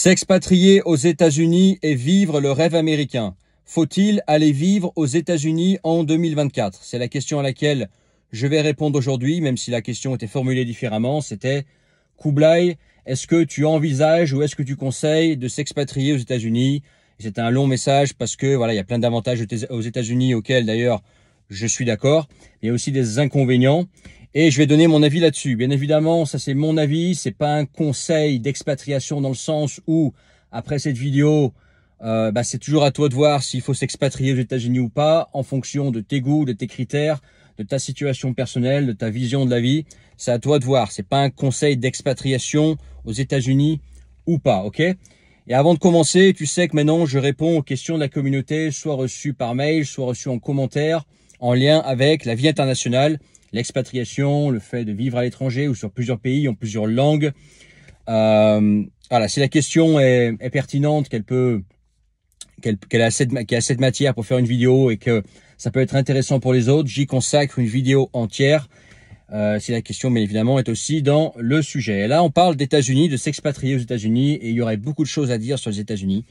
S'expatrier aux États-Unis et vivre le rêve américain. Faut-il aller vivre aux États-Unis en 2024? C'est la question à laquelle je vais répondre aujourd'hui, même si la question était formulée différemment. C'était Kublai, est-ce que tu envisages ou est-ce que tu conseilles de s'expatrier aux États-Unis? C'était un long message parce que voilà, il y a plein d'avantages aux États-Unis auxquels d'ailleurs je suis d'accord. Il y a aussi des inconvénients. Et je vais donner mon avis là-dessus. Bien évidemment, ça c'est mon avis, c'est pas un conseil d'expatriation dans le sens où, après cette vidéo, c'est toujours à toi de voir s'il faut s'expatrier aux États-Unis ou pas, en fonction de tes goûts, de tes critères, de ta situation personnelle, de ta vision de la vie. C'est à toi de voir. C'est pas un conseil d'expatriation aux États-Unis ou pas, ok? Et avant de commencer, tu sais que maintenant je réponds aux questions de la communauté, soit reçues par mail, soit reçues en commentaire, en lien avec la vie internationale, l'expatriation, le fait de vivre à l'étranger ou sur plusieurs pays, en plusieurs langues. Voilà, si la question est pertinente, qu'elle a assez de matière pour faire une vidéo et que ça peut être intéressant pour les autres, j'y consacre une vidéo entière. Si la question, bien évidemment, est aussi dans le sujet. Et là, on parle d'États-Unis, de s'expatrier aux États-Unis, et il y aurait beaucoup de choses à dire sur les États-Unis.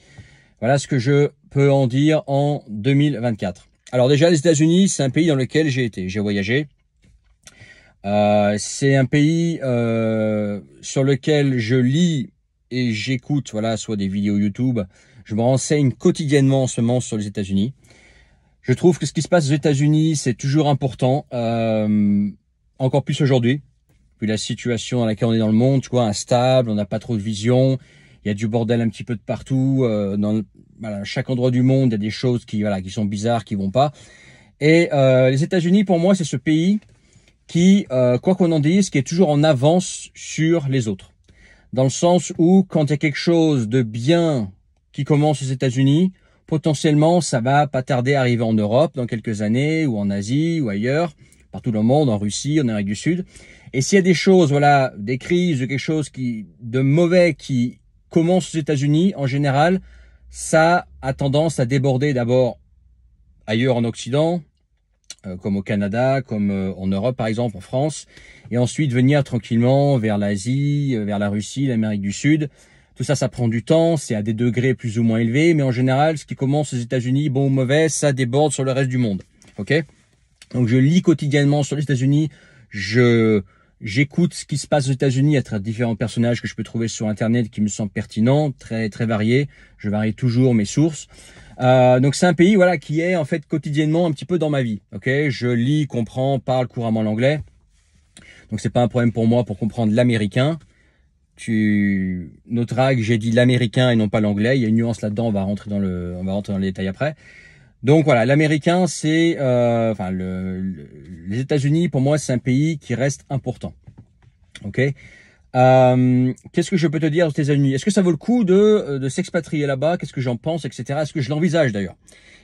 Voilà ce que je peux en dire en 2024. Alors déjà, les États-Unis, c'est un pays dans lequel j'ai été, j'ai voyagé. C'est un pays sur lequel je lis et j'écoute, voilà, soit des vidéos YouTube. Je me renseigne quotidiennement en ce moment sur les États-Unis. Je trouve que ce qui se passe aux États-Unis, c'est toujours important, encore plus aujourd'hui, vu la situation dans laquelle on est dans le monde, tu vois, instable, on n'a pas trop de vision, il y a du bordel un petit peu de partout, voilà, chaque endroit du monde, il y a des choses qui sont bizarres, qui vont pas. Et les États-Unis, pour moi, c'est ce pays qui, quoi qu'on en dise, qui est toujours en avance sur les autres. Dans le sens où, quand il y a quelque chose de bien qui commence aux États-Unis, potentiellement, ça va pas tarder à arriver en Europe dans quelques années, ou en Asie, ou ailleurs, partout dans le monde, en Russie, en Amérique du Sud. Et s'il y a des choses, voilà, des crises, quelque chose de mauvais qui commence aux États-Unis, en général, ça a tendance à déborder d'abord ailleurs en Occident, comme au Canada, comme en Europe par exemple, en France, et ensuite venir tranquillement vers l'Asie, vers la Russie, l'Amérique du Sud. Tout ça, ça prend du temps, c'est à des degrés plus ou moins élevés, mais en général, ce qui commence aux États-Unis, bon ou mauvais, ça déborde sur le reste du monde. Ok? Donc je lis quotidiennement sur les États-Unis, j'écoute ce qui se passe aux États-Unis à travers différents personnages que je peux trouver sur Internet qui me semblent pertinents, très très variés. Je varie toujours mes sources. Donc c'est un pays, voilà, qui est en fait quotidiennement un petit peu dans ma vie. Ok, je lis, comprends, parle couramment l'anglais. Donc c'est pas un problème pour moi pour comprendre l'américain. Tu noteras que j'ai dit l'américain et non pas l'anglais. Il y a une nuance là-dedans. On va rentrer dans les détails après. Donc voilà, l'américain, c'est, les États-Unis pour moi c'est un pays qui reste important. Ok. Qu'est-ce que je peux te dire aux États-Unis? Est-ce que ça vaut le coup de s'expatrier là-bas? Qu'est-ce que j'en pense, etc. Est-ce que je l'envisage d'ailleurs?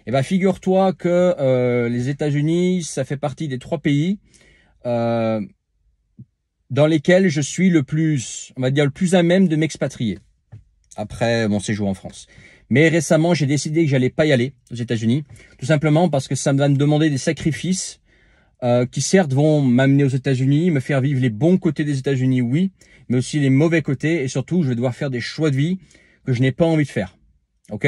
Eh ben, figure-toi que les États-Unis, ça fait partie des 3 pays dans lesquels je suis le plus, on va dire, le plus à même de m'expatrier après mon séjour en France. Mais récemment, j'ai décidé que j'allais pas y aller aux États-Unis, tout simplement parce que ça va me demander des sacrifices qui certes vont m'amener aux États-Unis, me faire vivre les bons côtés des États-Unis, oui, mais aussi les mauvais côtés, et surtout, je vais devoir faire des choix de vie que je n'ai pas envie de faire. Ok?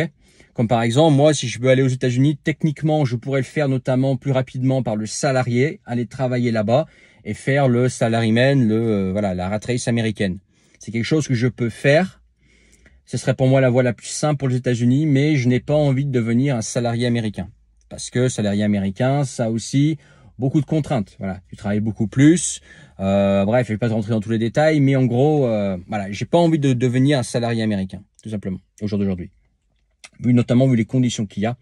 Comme par exemple, moi, si je veux aller aux États-Unis, techniquement, je pourrais le faire notamment plus rapidement par le salarié, aller travailler là-bas et faire le salaryman, la rat race américaine. C'est quelque chose que je peux faire. Ce serait pour moi la voie la plus simple pour les États-Unis, mais je n'ai pas envie de devenir un salarié américain. Parce que salarié américain, ça a aussi beaucoup de contraintes. Voilà, tu travailles beaucoup plus. Bref, je vais pas rentrer dans tous les détails, mais en gros, voilà, j'ai pas envie de devenir un salarié américain, tout simplement, au jour d'aujourd'hui. Notamment vu les conditions qu'il y a.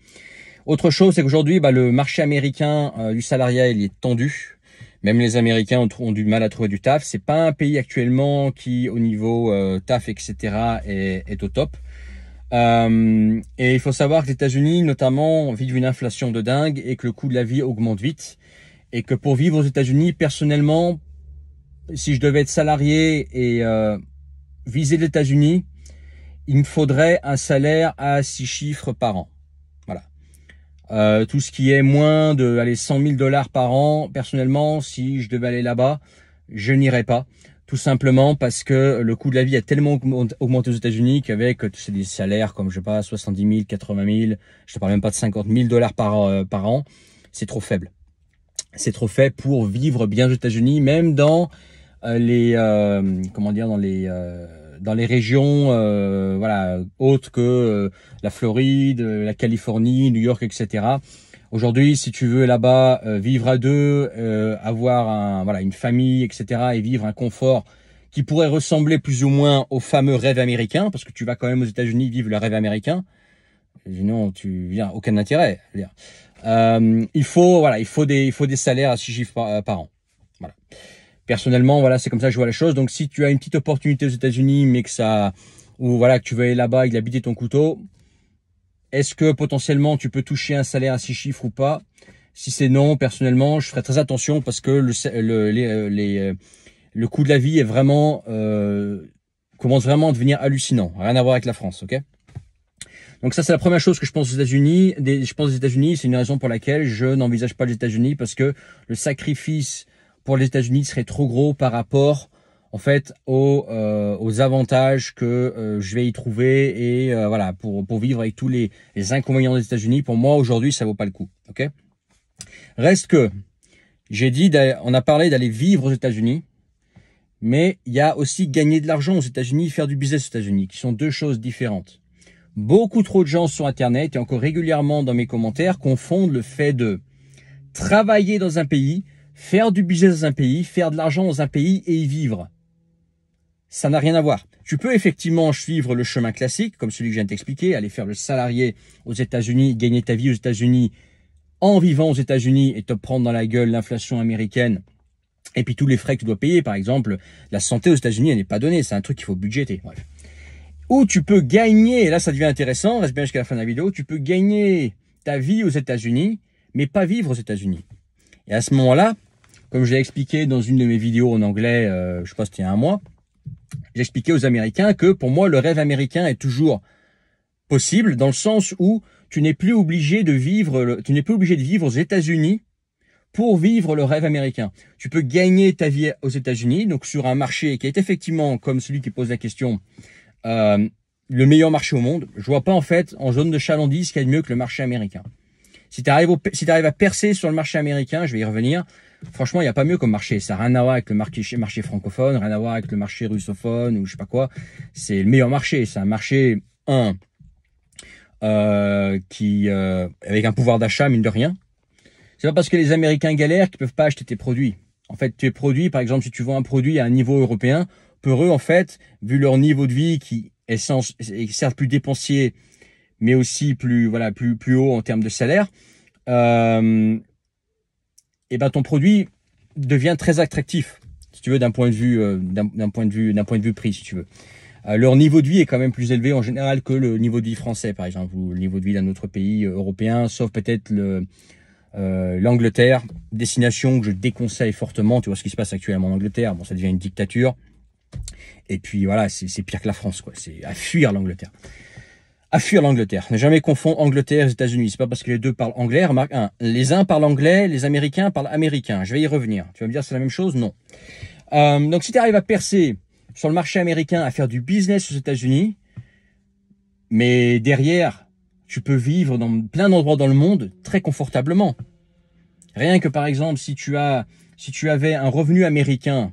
Autre chose, c'est qu'aujourd'hui, le marché américain du salariat, il est tendu. Même les Américains ont du mal à trouver du taf. C'est pas un pays actuellement qui, au niveau taf, etc., est au top. Et il faut savoir que les États-Unis, notamment, vivent une inflation de dingue et que le coût de la vie augmente vite. Et que pour vivre aux États-Unis, personnellement, si je devais être salarié et viser les États-Unis, il me faudrait un salaire à 6 chiffres par an. Voilà. Tout ce qui est moins de 100 000 $ par an, personnellement, si je devais aller là-bas, je n'irais pas. Tout simplement parce que le coût de la vie a tellement augmenté aux États-Unis qu'avec des salaires comme, je sais pas, 70 000, 80 000, je te parle même pas de 50 000 dollars par an, c'est trop faible. C'est trop faible pour vivre bien aux États-Unis, même dans comment dire, dans les régions voilà, autres que la Floride, la Californie, New York, etc. Aujourd'hui, si tu veux là-bas vivre à deux, avoir voilà, une famille, etc. et vivre un confort qui pourrait ressembler plus ou moins au fameux rêve américain, parce que tu vas quand même aux États-Unis vivre le rêve américain, sinon tu viens aucun intérêt. Il faut des salaires à 6 chiffres par an. Voilà. Personnellement, voilà, c'est comme ça que je vois la chose. Donc, si tu as une petite opportunité aux États-Unis, mais ou voilà, que tu veux aller là-bas, il habiter ton couteau, est-ce que potentiellement tu peux toucher un salaire à 6 chiffres ou pas? Si c'est non, personnellement, je ferai très attention parce que le coût de la vie est vraiment commence vraiment à devenir hallucinant. Rien à voir avec la France, ok? Donc ça, c'est la première chose que je pense aux États-Unis. Je pense aux États-Unis, c'est une raison pour laquelle je n'envisage pas les États-Unis parce que le sacrifice pour les États-Unis serait trop gros par rapport en fait aux avantages que je vais y trouver et voilà pour vivre avec tous les inconvénients des États-Unis. Pour moi aujourd'hui ça vaut pas le coup. Ok. Reste que j'ai dit on a parlé d'aller vivre aux États-Unis, mais il y a aussi gagner de l'argent aux États-Unis, faire du business aux États-Unis, qui sont deux choses différentes. Beaucoup trop de gens sur Internet et encore régulièrement dans mes commentaires confondent le fait de travailler dans un pays, faire du business dans un pays, faire de l'argent dans un pays et y vivre. Ça n'a rien à voir. Tu peux effectivement suivre le chemin classique, comme celui que je viens de t'expliquer, aller faire le salarié aux États-Unis, gagner ta vie aux États-Unis, en vivant aux États-Unis et te prendre dans la gueule l'inflation américaine, et puis tous les frais que tu dois payer. Par exemple, la santé aux États-Unis, elle n'est pas donnée, c'est un truc qu'il faut budgéter. Bref. Ou tu peux gagner, et là ça devient intéressant, reste bien jusqu'à la fin de la vidéo, tu peux gagner ta vie aux États-Unis, mais pas vivre aux États-Unis. Et à ce moment-là, comme je l'ai expliqué dans une de mes vidéos en anglais, je sais pas, c'était il y a un mois, j'expliquais aux Américains que pour moi, le rêve américain est toujours possible dans le sens où tu n'es plus obligé de vivre aux États-Unis pour vivre le rêve américain. Tu peux gagner ta vie aux États-Unis, donc sur un marché qui est effectivement, comme celui qui pose la question, le meilleur marché au monde. Je vois pas en fait en zone de chalandise ce qu'il y a de mieux que le marché américain. Si tu arrives à percer sur le marché américain, je vais y revenir. Franchement, il n'y a pas mieux comme marché. Ça n'a rien à voir avec le marché francophone, rien à voir avec le marché russophone ou je sais pas quoi. C'est le meilleur marché. C'est un marché, avec un pouvoir d'achat, mine de rien. C'est pas parce que les Américains galèrent qu'ils peuvent pas acheter tes produits. En fait, tes produits, par exemple, si tu vends un produit à un niveau européen, pour eux, en fait, vu leur niveau de vie qui est certes plus dépensier, mais aussi plus haut en termes de salaire, et ben ton produit devient très attractif, si tu veux, d'un point de vue prix, si tu veux. Leur niveau de vie est quand même plus élevé en général que le niveau de vie français, par exemple, ou le niveau de vie d'un autre pays européen, sauf peut-être l'Angleterre, destination que je déconseille fortement. Tu vois ce qui se passe actuellement en Angleterre, bon, ça devient une dictature. Et puis voilà, c'est pire que la France, quoi. C'est à fuir l'Angleterre. À fuir l'Angleterre. Ne jamais confondre Angleterre et États-Unis. C'est pas parce que les deux parlent anglais. Remarque, les uns parlent anglais, les Américains parlent américain. Je vais y revenir. Tu vas me dire c'est la même chose? Non. Donc si tu arrives à percer sur le marché américain, à faire du business aux États-Unis, mais derrière, tu peux vivre dans plein d'endroits dans le monde très confortablement. Rien que par exemple, si tu avais un revenu américain,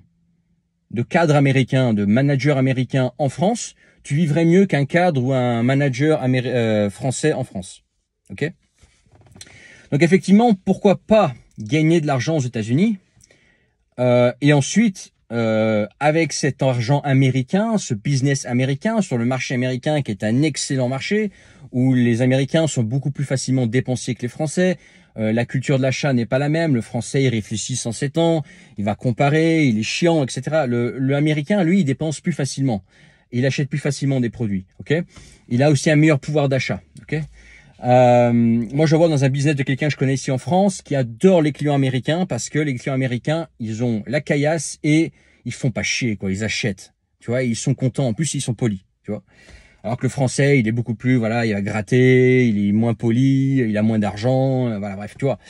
de cadre américain, de manager américain en France, tu vivrais mieux qu'un cadre ou un manager français en France. Ok? Donc effectivement, pourquoi pas gagner de l'argent aux États-Unis et ensuite, avec cet argent américain, ce business américain sur le marché américain qui est un excellent marché, où les Américains sont beaucoup plus facilement dépensiers que les Français, la culture de l'achat n'est pas la même, le Français il réfléchit sans 7 ans, il va comparer, il est chiant, etc. Le Américain, lui, il dépense plus facilement. Il achète plus facilement des produits, ok? Il a aussi un meilleur pouvoir d'achat, ok? Moi, je vois dans un business de quelqu'un que je connais ici en France qui adore les clients américains parce que les clients américains, ils ont la caillasse et ils font pas chier, quoi. Ils achètent, tu vois, ils sont contents. En plus, ils sont polis, tu vois. Alors que le Français, il est beaucoup plus, voilà, il va gratter, il est moins poli, il a moins d'argent, voilà, bref, tu vois.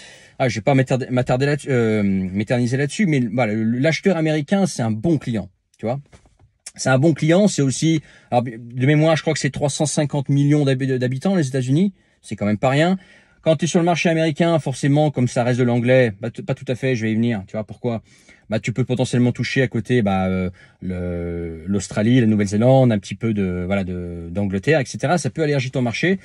Je vais pas m'éterniser là-dessus, mais voilà, l'acheteur américain, c'est un bon client. tu vois. C'est un bon client, c'est aussi, alors, de mémoire, je crois que c'est 350 millions d'habitants, les États-Unis. C'est quand même pas rien. Quand tu es sur le marché américain, forcément, comme ça reste de l'anglais, bah, pas tout à fait, je vais y venir. Tu vois pourquoi? Bah, tu peux potentiellement toucher à côté, l'Australie, la Nouvelle-Zélande, un petit peu d'Angleterre, etc. Ça peut élargir ton marché.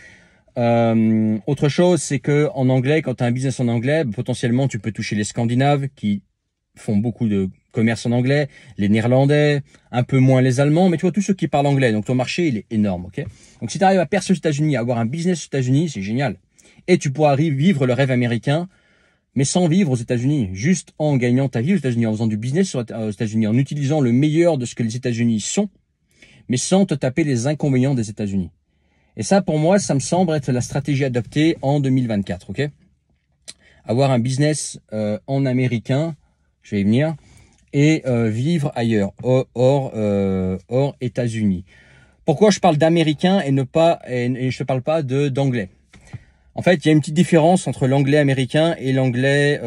Autre chose, c'est que en anglais, quand tu as un business en anglais, potentiellement, tu peux toucher les Scandinaves qui font beaucoup de commerce en anglais, les Néerlandais, un peu moins les Allemands, mais tu vois, tous ceux qui parlent anglais. Donc, ton marché, il est énorme, ok? Donc, si tu arrives à percer aux États-Unis, à avoir un business aux États-Unis, c'est génial. Et tu pourras vivre le rêve américain, mais sans vivre aux États-Unis, juste en gagnant ta vie aux États-Unis, en faisant du business aux États-Unis, en utilisant le meilleur de ce que les États-Unis sont, mais sans te taper les inconvénients des États-Unis. Et ça, pour moi, ça me semble être la stratégie adoptée en 2024, ok? Avoir un business en américain, je vais y venir, et vivre ailleurs, hors États-Unis. Pourquoi je parle d'américain et je ne parle pas d'anglais? En fait, il y a une petite différence entre l'anglais américain et l'anglais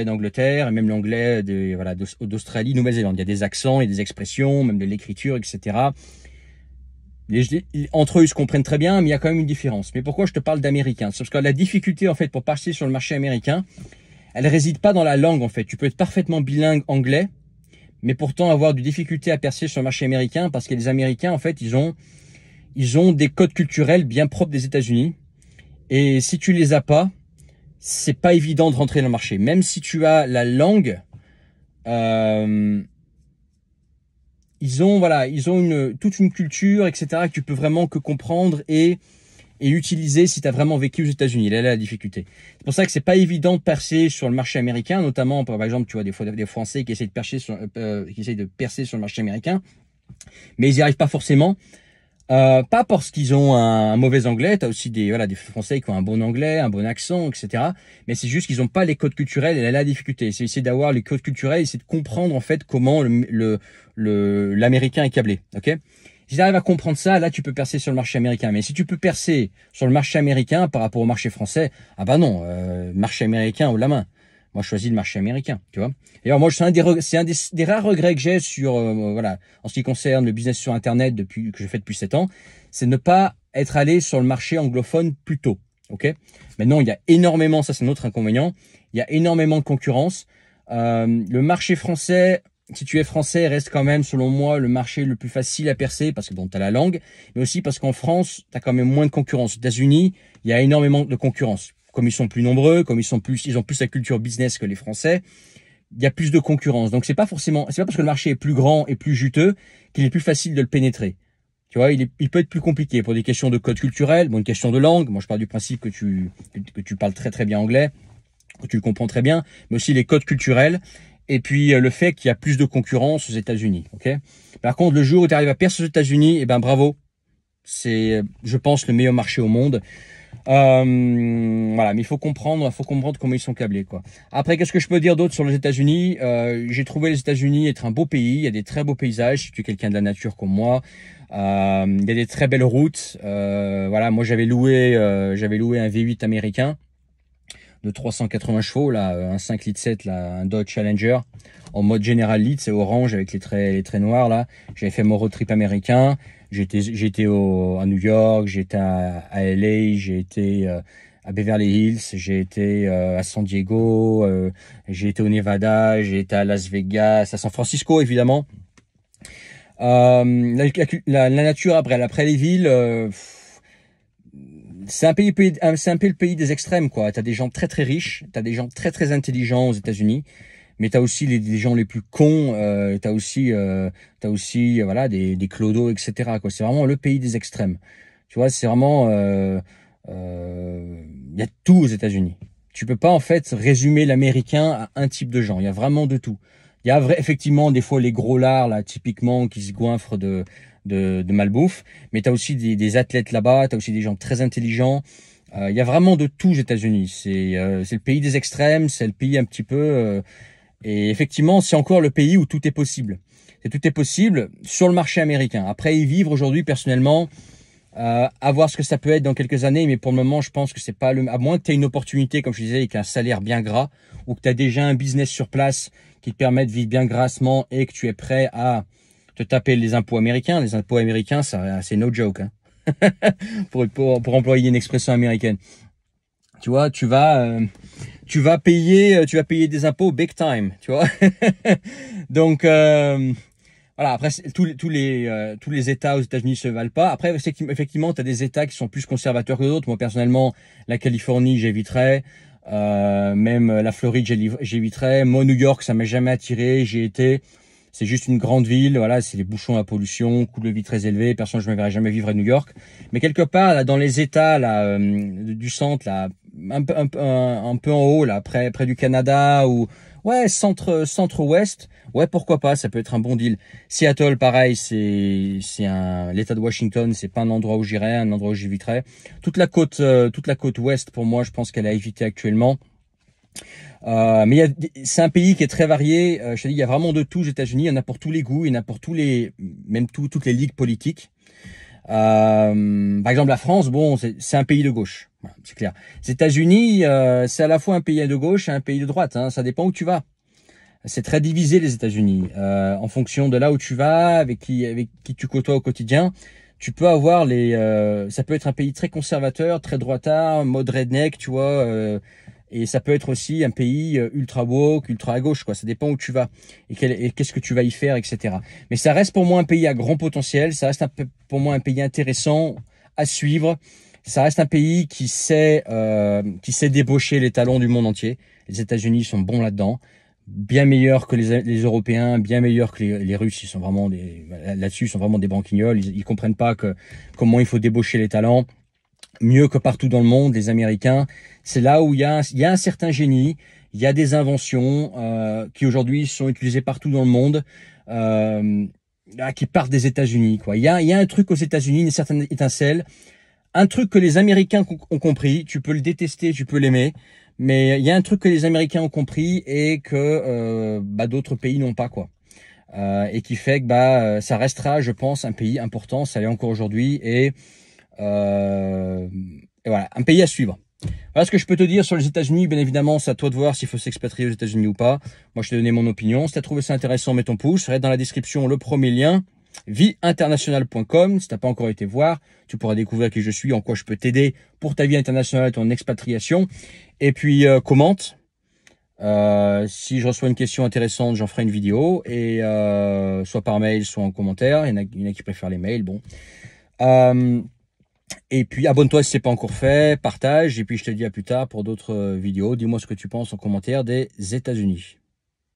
d'Angleterre et même l'anglais d'Australie, Nouvelle-Zélande. Il y a des accents, il y a des expressions, même de l'écriture, etc. Entre eux, ils se comprennent très bien, mais il y a quand même une différence. Mais pourquoi je te parle d'américain? C'est parce que la difficulté, en fait, pour passer sur le marché américain, elle réside pas dans la langue, en fait. Tu peux être parfaitement bilingue anglais, mais pourtant avoir des difficultés à percer sur le marché américain parce que les Américains, en fait, ils ont des codes culturels bien propres des États-Unis. Et si tu les as pas, c'est pas évident de rentrer dans le marché. Même si tu as la langue, ils ont toute une culture, etc. que tu peux vraiment que comprendre et utiliser si tu as vraiment vécu aux États-Unis. Là, la difficulté. C'est pour ça que c'est pas évident de percer sur le marché américain, notamment par exemple, tu vois des Français qui essayent de percer sur le marché américain, mais ils n'y arrivent pas forcément. Pas parce qu'ils ont un mauvais anglais, tu as aussi des Français qui ont un bon anglais, un bon accent, etc. Mais c'est juste qu'ils n'ont pas les codes culturels et là, la difficulté. C'est essayer d'avoir les codes culturels, c'est de comprendre en fait comment l'américain est câblé. Ok? Si tu arrives à comprendre ça, là tu peux percer sur le marché américain. Mais si tu peux percer sur le marché américain par rapport au marché français, ah bah non, marché américain haut la main. Moi, je choisis le marché américain, tu vois. Et alors, moi, c'est un des rares regrets que j'ai sur, en ce qui concerne le business sur Internet que je fais depuis 7 ans, c'est de ne pas être allé sur le marché anglophone plus tôt, ok. Maintenant, il y a énormément, ça c'est notre inconvénient, il y a énormément de concurrence. Le marché français, si tu es français, reste quand même, selon moi, le marché le plus facile à percer parce que bon, tu as la langue, mais aussi parce qu'en France, tu as quand même moins de concurrence. Aux États-Unis, il y a énormément de concurrence. Comme ils sont plus nombreux, comme ils ont plus la culture business que les Français, il y a plus de concurrence. Donc c'est pas parce que le marché est plus grand et plus juteux qu'il est plus facile de le pénétrer. Tu vois, il peut être plus compliqué pour des questions de code culturel, une question de langue. Moi, je pars du principe que tu parles très très bien anglais, que tu le comprends très bien, mais aussi les codes culturels. Et puis le fait qu'il y a plus de concurrence aux États-Unis. Ok. Par contre, le jour où tu arrives à percer aux États-Unis, eh ben bravo. C'est, je pense, le meilleur marché au monde. Mais il faut comprendre comment ils sont câblés, quoi. Après, qu'est-ce que je peux dire d'autre sur les États-Unis? J'ai trouvé les États-Unis être un beau pays. Il y a des très beaux paysages. Si tu es quelqu'un de la nature comme moi, il y a des très belles routes. Moi j'avais loué un V8 américain de 380 chevaux, là, un 5 litres 7, là, un Dodge Challenger en mode General Lit, c'est orange avec les traits noirs là. J'avais fait mon road trip américain. J'étais à New York, j'étais à LA, j'ai été à Beverly Hills, j'ai été à San Diego, j'ai été au Nevada, j'ai été à Las Vegas, à San Francisco évidemment. La nature après les villes, c'est un peu le pays des extrêmes, quoi. T'as des gens très très riches, t'as des gens très très intelligents aux États-Unis, mais t'as aussi les gens les plus cons, t'as aussi des clodos, etc., quoi. C'est vraiment le pays des extrêmes. Tu vois, c'est vraiment y a tout aux États-Unis. Tu peux pas en fait résumer l'américain à un type de gens. Il y a vraiment de tout. Il y a effectivement des fois les gros lards là, typiquement, qui se goinfrent de malbouffe, mais tu as aussi des athlètes là-bas, tu as aussi des gens très intelligents. Il y a vraiment de tout aux États-Unis. C'est le pays des extrêmes, c'est le pays un petit peu... et effectivement, c'est encore le pays où tout est possible. Tout est possible sur le marché américain. Après, y vivre aujourd'hui, personnellement, à voir ce que ça peut être dans quelques années, mais pour le moment, je pense que c'est pas à moins que tu aies une opportunité, comme je disais, avec un salaire bien gras, ou que tu as déjà un business sur place qui te permet de vivre bien grassement et que tu es prêt à te taper les impôts américains. Les impôts américains, c'est no joke, hein. pour employer une expression américaine. Tu vois, tu vas payer des impôts big time, tu vois. Donc voilà. Après, tous les États aux États-Unis se valent pas. Après, effectivement, tu as des États qui sont plus conservateurs que d'autres. Moi, personnellement, la Californie, j'éviterais. Même la Floride, j'éviterais. Moi, New York, ça m'a jamais attiré. J'y ai été. C'est juste une grande ville, voilà, c'est les bouchons, la pollution, coût de vie très élevé. Personne, je me verrais jamais vivre à New York. Mais quelque part, là, dans les États là du centre, là, un peu en haut, là, près du Canada ou ouais, centre-ouest, ouais, pourquoi pas, ça peut être un bon deal. Seattle, pareil, l'État de Washington, c'est pas un endroit où j'irais, un endroit où j'éviterais. Toute la côte ouest, pour moi, je pense qu'elle est à éviter actuellement. Mais c'est un pays qui est très varié. Je te dis, il y a vraiment de tout aux États-Unis. Il y en a pour tous les goûts, il y en a pour toutes les ligues politiques. Par exemple, la France, bon, c'est un pays de gauche, voilà, c'est clair. Les États-Unis, c'est à la fois un pays de gauche et un pays de droite, hein, ça dépend où tu vas. C'est très divisé les États-Unis, en fonction de là où tu vas, avec qui tu côtoies au quotidien. Tu peux avoir ça peut être un pays très conservateur, très droitard, mode redneck, tu vois. Et ça peut être aussi un pays ultra woke, ultra à gauche, quoi. Ça dépend où tu vas et qu'est-ce que tu vas y faire, etc. Mais ça reste pour moi un pays à grand potentiel. Ça reste pour moi un pays intéressant à suivre. Ça reste un pays qui sait débaucher les talents du monde entier. Les États-Unis sont bons là-dedans, bien meilleurs que les Européens, bien meilleurs que les Russes. Ils sont vraiment là-dessus, ils sont vraiment des branquignoles. Ils comprennent pas comment il faut débaucher les talents. Mieux que partout dans le monde, les Américains, c'est là où il y a un certain génie, il y a des inventions qui aujourd'hui sont utilisées partout dans le monde, qui partent des États-Unis, quoi. Il y a un truc aux États-Unis, une certaine étincelle, un truc que les Américains ont compris. Tu peux le détester, tu peux l'aimer, mais il y a un truc que les Américains ont compris et que d'autres pays n'ont pas, quoi. Et qui fait que ça restera, je pense, un pays important. Ça l'est encore aujourd'hui et voilà, un pays à suivre. Voilà ce que je peux te dire sur les États-Unis. Bien évidemment, c'est à toi de voir s'il faut s'expatrier aux États-Unis ou pas. Moi, je t'ai donné mon opinion. Si tu as trouvé ça intéressant, mets ton pouce. Reste dans la description le premier lien, vieinternationale.com. Si tu n'as pas encore été voir, tu pourras découvrir qui je suis, en quoi je peux t'aider pour ta vie internationale et ton expatriation. Et puis, commente. Si je reçois une question intéressante, j'en ferai une vidéo. Et soit par mail, soit en commentaire. Il y en a qui préfèrent les mails. Bon. Et puis abonne-toi si ce n'est pas encore fait, partage, et puis je te dis à plus tard pour d'autres vidéos. Dis-moi ce que tu penses en commentaire des États-Unis.